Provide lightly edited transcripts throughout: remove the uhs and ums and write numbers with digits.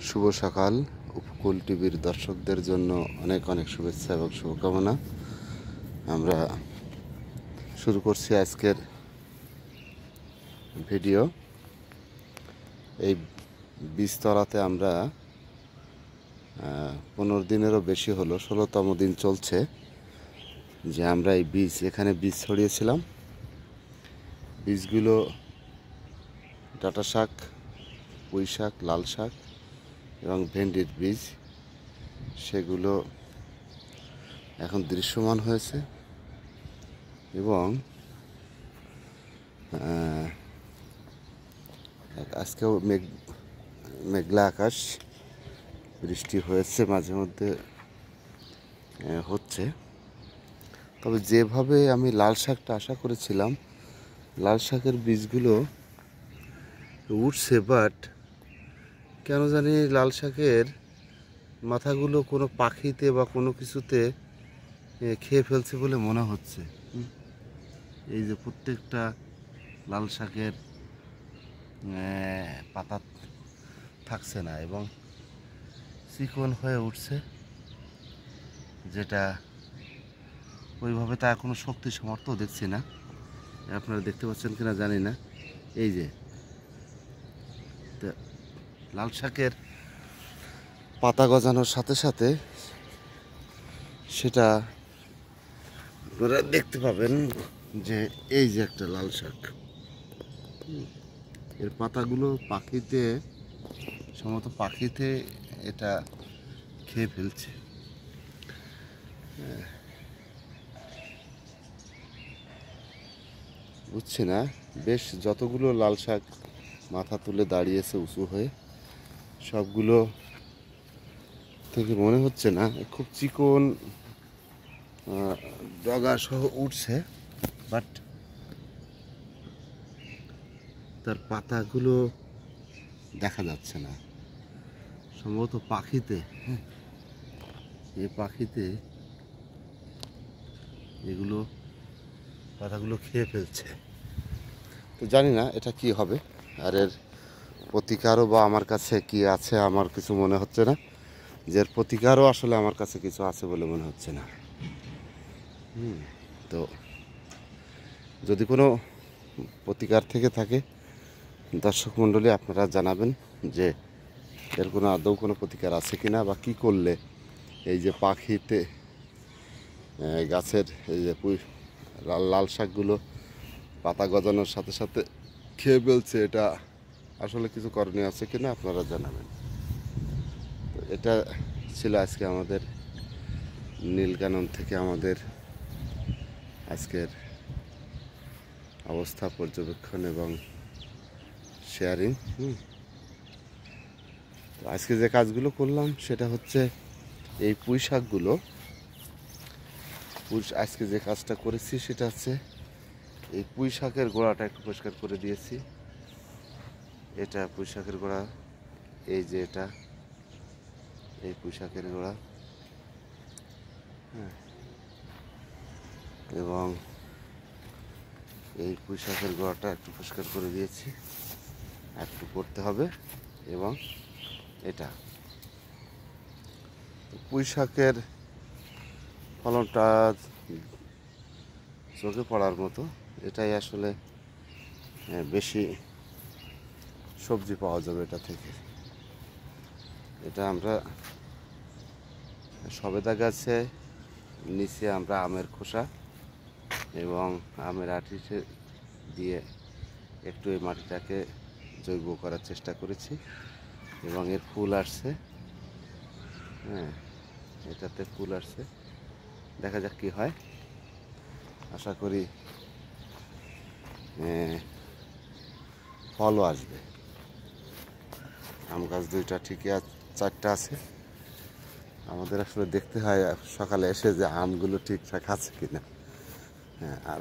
শুভ সকাল। উপকূল টিভির দর্শকদের জন্য অনেক অনেক শুভেচ্ছা এবং শুভকামনা। আমরা শুরু করছি আজকের ভিডিও। এই বীজতলাতে আমরা 15 দিনেরও বেশি হলো, 16তম দিন চলছে যে আমরা এই এখানে বীজ ছড়িয়েছিলাম। বীজগুলো ডাঁটা শাক, পুঁই শাক, লাল শাক এবং ভেন্ডির বীজ, সেগুলো এখন দৃশ্যমান হয়েছে এবং আজকেও মেঘলা আকাশ, বৃষ্টি হয়েছে, মাঝে মধ্যে হচ্ছে। তবে যেভাবে আমি লাল শাকটা আশা করেছিলাম, লাল শাকের বীজগুলো উঠছে, বাট কেন জানি লাল শাকের মাথাগুলো কোনো পাখিতে বা কোনো কিছুতে খেয়ে ফেলছে বলে মনে হচ্ছে। এই যে প্রত্যেকটা লাল শাকের পাতা থাকছে না এবং চিকন হয়ে উঠছে, যেটা ওইভাবে তার কোনো শক্তি সামর্থ্য দেখছি না। আপনারা দেখতে পাচ্ছেন কিনা জানি না। এই যে লাল শাকের পাতা গজানোর সাথে সাথে সেটা আপনারা দেখতে পাবেন যে এই যে একটা লাল শাক, এর পাতাগুলো পাখিতে সম্ভবত পাখিতে এটা খেয়ে ফেলছে। বুঝছি না, বেশ যতগুলো লাল শাক মাথা তুলে দাঁড়িয়েছে উঁচু হয়ে, সবগুলো থেকে মনে হচ্ছে না, খুব চিকন ডগা সহ উঠছে, বাট তার পাতাগুলো দেখা যাচ্ছে না। সম্ভবত পাখিতে, এই পাখিতে এগুলো পাতাগুলো খেয়ে ফেলছে। তো জানি না এটা কি হবে, আর এর প্রতিকারও বা আমার কাছে কি আছে আমার কিছু মনে হচ্ছে না, যে এর প্রতিকারও আসলে আমার কাছে কিছু আছে বলে মনে হচ্ছে না। তো যদি কোনো প্রতিকার থেকে থাকে, দর্শক মণ্ডলী আপনারা জানাবেন যে এর কোনো আদৌ কোনো প্রতিকার আছে কিনা, বা কী করলে এই যে পাখিতে গাছের এই যে লাল শাকগুলো পাতা গজানোর সাথে সাথে খেয়ে ফেলছে, এটা আসলে কিছু করণীয় আছে কিনা আপনারা জানাবেন। তো এটা ছিল আজকে আমাদের নীলকানন থেকে আমাদের আজকের অবস্থা পর্যবেক্ষণ এবং শেয়ারিং। তো আজকে যে কাজগুলো করলাম সেটা হচ্ছে এই পুঁই শাকগুলো, আজকে যে কাজটা করেছি সেটা হচ্ছে এই পুঁই শাকের গোড়াটা একটু পরিষ্কার করে দিয়েছি। এটা পুঁই শাকের গোড়া, এই যে এটা এই পুঁই শাকের গোড়া, এবং এই পুঁই শাকের গোড়াটা একটু পরিষ্কার করে দিয়েছি, একটু করতে হবে। এবং এটা পুঁই শাকের ফলনটা চোখে পড়ার মতো, এটাই আসলে বেশি সবজি পাওয়া যাবে এটা থেকে। এটা আমরা সবেদা গাছে নিচে আমরা আমের খোসা এবং আমের আঁটি দিয়ে একটু এই মাটিটাকে জৈব করার চেষ্টা করেছি এবং এর ফুল আসছে। এটাতে ফুল আসছে, দেখা যাক কি হয়। আশা করি ফলও আসবে। আম গাছ দুইটা ঠিকই চারটা আছে। আমাদের আসলে দেখতে হয় সকালে এসে যে আমগুলো ঠিকঠাক আছে কিনা।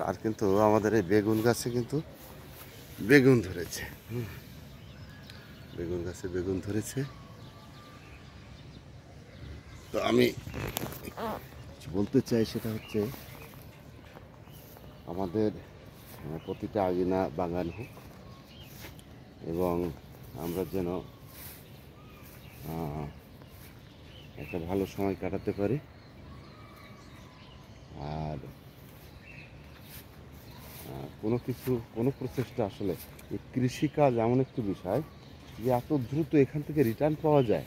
আর কিন্তু আমাদের এই বেগুন গাছে কিন্তু বেগুন ধরেছে। বেগুন গাছে বেগুন ধরেছে। তো আমি বলতে চাই সেটা হচ্ছে আমাদের প্রতিটা আঙিনা বাগান হোক এবং আমরা যেন একটা ভালো সময় কাটাতে পারি। আর কোনো প্রচেষ্টা আসলে এই কৃষিকাজ এমন একটি বিষয় যে এত দ্রুত এখান থেকে রিটার্ন পাওয়া যায়।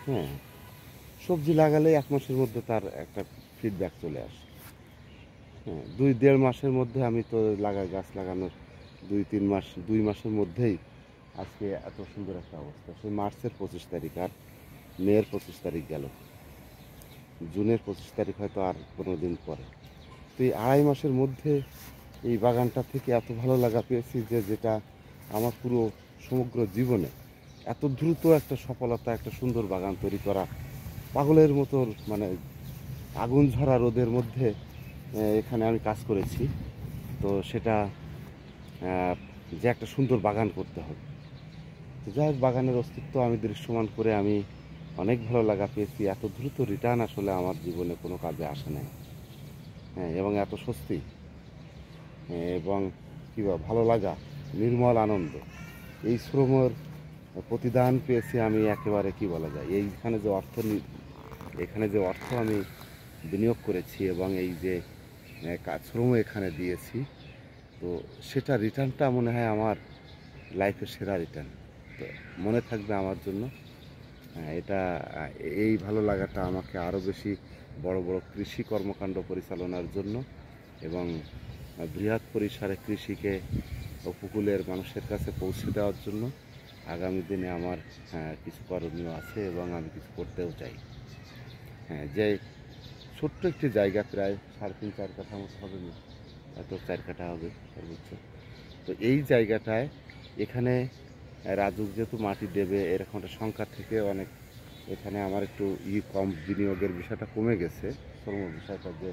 হ্যাঁ, সবজি লাগালে 1 মাসের মধ্যে তার একটা ফিডব্যাক চলে আসে। হ্যাঁ, 2-1.5 মাসের মধ্যে আমি তো গাছ লাগানোর 2 মাসের মধ্যেই আজকে এত সুন্দর একটা অবস্থা। সেই মার্চের 25 তারিখ, আর মেয়ের 25 তারিখ গেল, জুনের 25 তারিখ হয়তো আর 15 দিন পরে। তো এই 2.5 মাসের মধ্যে এই বাগানটা থেকে এত ভালো লাগা পেয়েছি যে যেটা আমার পুরো সমগ্র জীবনে এত দ্রুত একটা সফলতা, একটা সুন্দর বাগান তৈরি করা, পাগলের মতো মানে আগুন ঝরা রোদের মধ্যে এখানে আমি কাজ করেছি। তো সেটা যে একটা সুন্দর বাগান করতে হবে, তো যাই হোক, বাগানের অস্তিত্ব আমি দৃশ্যমান করে আমি অনেক ভালো লাগা পেয়েছি। এত দ্রুত রিটার্ন আসলে আমার জীবনে কোনো কাজে আসে নাই। হ্যাঁ, এবং এত স্বস্তি এবং কী ভালো লাগা, নির্মল আনন্দ, এই শ্রমের প্রতিদান পেয়েছি আমি একেবারে, কি বলা যায়, এখানে যে অর্থ আমি বিনিয়োগ করেছি এবং এই যে শ্রম এখানে দিয়েছি, তো সেটা রিটার্নটা মনে হয় আমার লাইফের সেরা রিটার্ন। তো মনে থাকবে আমার জন্য। এটা এই ভালো লাগাটা আমাকে আরও বেশি বড় বড় কৃষি কর্মকাণ্ড পরিচালনার জন্য এবং বৃহৎ পরিসরে কৃষিকে উপকূলের মানুষের কাছে পৌঁছে দেওয়ার জন্য আগামী দিনে আমার কিছু করণীয় আছে এবং আমি কিছু করতেও চাই। হ্যাঁ, যে ছোট্ট একটি জায়গা, প্রায় 3.5-4 কাঠা মতো হবে না, হয়তো 4 কাঠা হবে সর্বোচ্চ। তো এই জায়গাটায় এখানে রাজুক যেহেতু মাটি দেবে এরকম একটা সংখ্যা থেকে অনেক, এখানে আমার একটু কম বিনিয়োগের বিষয়টা কমে গেছে। শ্রম বিষয়টা যে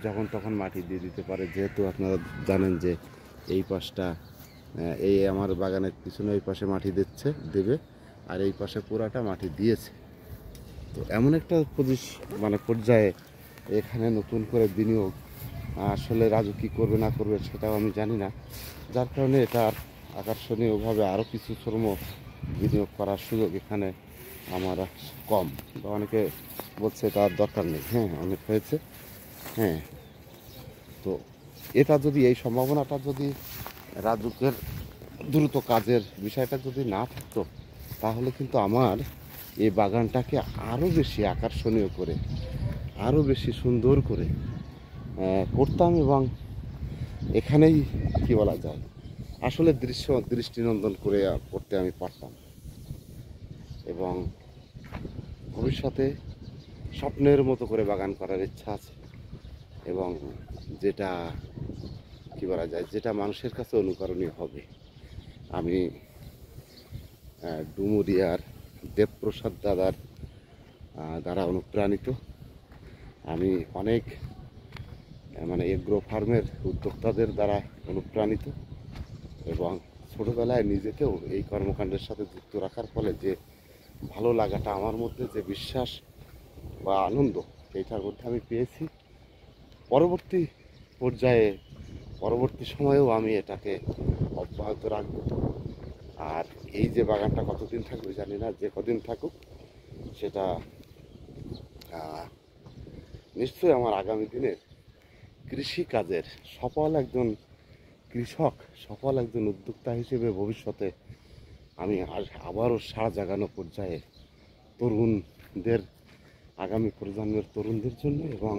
যখন তখন মাটি দিয়ে দিতে পারে, যেহেতু আপনারা জানেন যে এই পাশটা এই আমার বাগানের পিছনে ওই পাশে মাটি দেবে, আর এই পাশে পুরাটা মাটি দিয়েছে। তো এমন একটা পর্যায়ে এখানে নতুন করে বিনিয়োগ আসলে রাজু কী করবে না করবে সেটাও আমি জানি না, যার কারণে এটা আকর্ষণীয়ভাবে আরও কিছু শ্রম বিনিয়োগ করার সুযোগ এখানে আমার কম, বা অনেকে বলছে তার দরকার নেই। হ্যাঁ, অনেক হয়েছে। হ্যাঁ, তো এটা যদি, এই সম্ভাবনাটা যদি রাজুকের দ্রুত কাজের বিষয়টা যদি না থাকতো, তাহলে কিন্তু আমার এই বাগানটাকে আরও বেশি আকর্ষণীয় করে, আরও বেশি সুন্দর করে করতাম এবং এখানেই কি বলা যায়, আসলে দৃষ্টিনন্দন করে করতে আমি পারতাম। এবং ভবিষ্যতে স্বপ্নের মতো করে বাগান করার ইচ্ছা আছে, এবং যেটা কি বলা যায়, যেটা মানুষের কাছে অনুকরণীয় হবে। আমি ডুমুরিয়ার দেবপ্রসাদ দাদার দ্বারা অনুপ্রাণিত। আমি অনেক এগ্রো ফার্মের উদ্যোক্তাদের দ্বারা অনুপ্রাণিত, এবং ছোটোবেলায় নিজেকেও এই কর্মকাণ্ডের সাথে যুক্ত রাখার ফলে যে ভালো লাগাটা আমার মধ্যে, যে বিশ্বাস বা আনন্দ, এইটার মধ্যে আমি পেয়েছি। পরবর্তী সময়েও আমি এটাকে অব্যাহত রাখব। আর এই যে বাগানটা কতদিন থাকবে জানি না, যে কদিন থাকুক সেটা নিশ্চয়ই আমার আগামী দিনের কৃষিকাজের সফল একজন কৃষক, সফল একজন উদ্যোক্তা হিসেবে ভবিষ্যতে আমি আবারও সাড়া জাগানো পর্যায়ে তরুণদের, আগামী প্রজন্মের তরুণদের জন্য এবং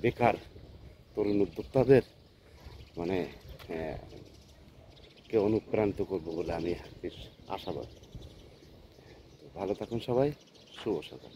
বেকার তরুণ উদ্যোক্তাদের কে অনুপ্রাণিত করবো বলে আমি আশাবাদী। ভালো থাকুন সবাই, শুভ সকাল।